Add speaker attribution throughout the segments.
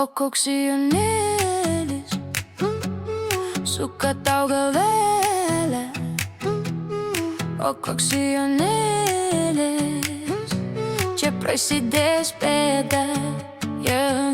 Speaker 1: O koks sijonėlis suka tau galvelę. O koks sijonėlis, čia prasidės bėda, yeah.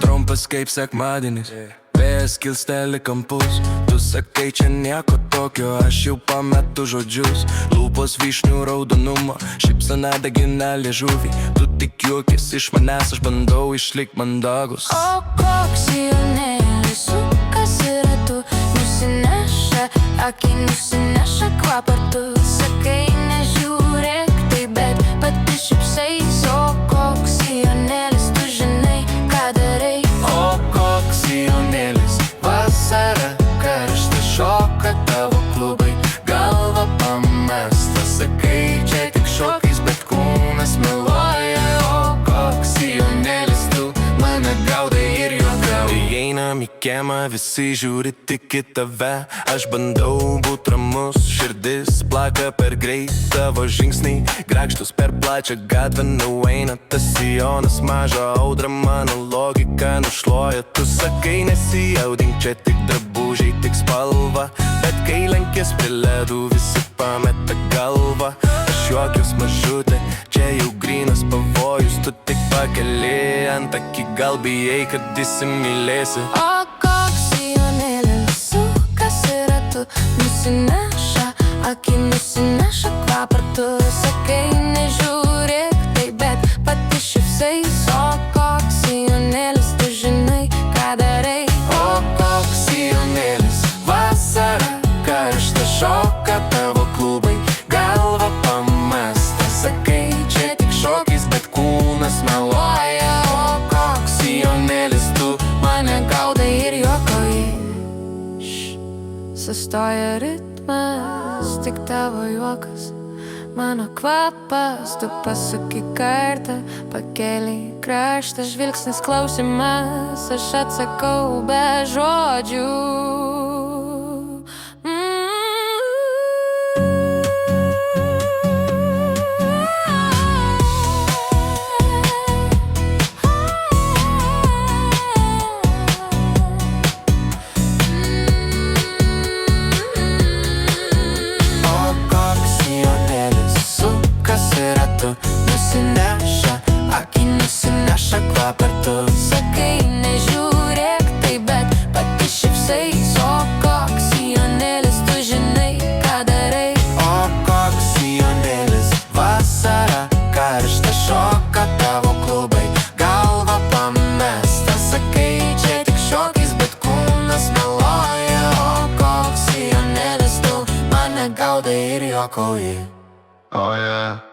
Speaker 2: Trumpas kaip sekmadienis, vėjas kilsteli kampus. Tu sakai, čia nieko tokio, aš jau pametu žodžius. Lūpos vyšnių raudonumo, šypsena degina liežuvį. Tu tik juokis iš manęs, aš bandau išlikt mandagus.
Speaker 1: O koks sijonėlis sukasi ratu, nusineša akį, nusineša kvapą. Tu sakai, nežiūrėk tai, bet pati šypsais. O koks sijonėlis, tu žinai, ką darai.
Speaker 2: O koks sijonėlis, vasara karšta, šoka tavo klubai, galva pamesta. Sakai, čia tik šokis, bet kūnas meluoja. O koks sijonėlis, tu mane gaudai ir juokauji. Einam į kiemą, visi žiūri tik į tave. Aš bandau būt ramus, širdis plaka per greit. Tavo žingsniai grakštus per plačią gatvę nueina. Tas sijonas maža audra, mano logika nušluoja. Tu sakai, nesijaudink, čia tik drabužiai, tik spalva. Bet kai lenkės prie ledų, visi pameta galvą. Aš juokius mažutė, čia jau grynas pavojus. Tu tik pakeli antakį, gal bijai, kad įsimylėsi.
Speaker 1: O koks sijonėlis sukasi ratu, nusineša akį, nusineša kvapą. Tu sakai, nežiūrėk tai, bet pati šypsais. O koks sijonėlis, tu žinai, ką darai.
Speaker 2: O koks sijonėlis, vasara karšta, šoka tavo klubai, galva pamesta. Sakai, čia tik šokis, bet kūnas meluoja. O koks sijonėlis, tu mane gaudai ir juokauji.
Speaker 1: Sustoja ritmas, tik tavo juokas, mano kvapas. Tu pasuki kartą, pakeli kraštą, žvilgsnis klausimas. Aš atsakau be žodžių.
Speaker 2: Nusineša akį, nusineša kvapą. Tu
Speaker 1: sakai, nežiūrėk tai, bet pati šypsais. O koks sijonėlis, tu žinai, ką darai.
Speaker 2: O koks sijonėlis, vasara karšta, šoka tavo klubai, galva pamesta. Sakai, čia tik šokis, bet kūnas meluoja. O koks sijonėlis, tu mane gaudai ir juokauji.
Speaker 3: Oh yeah.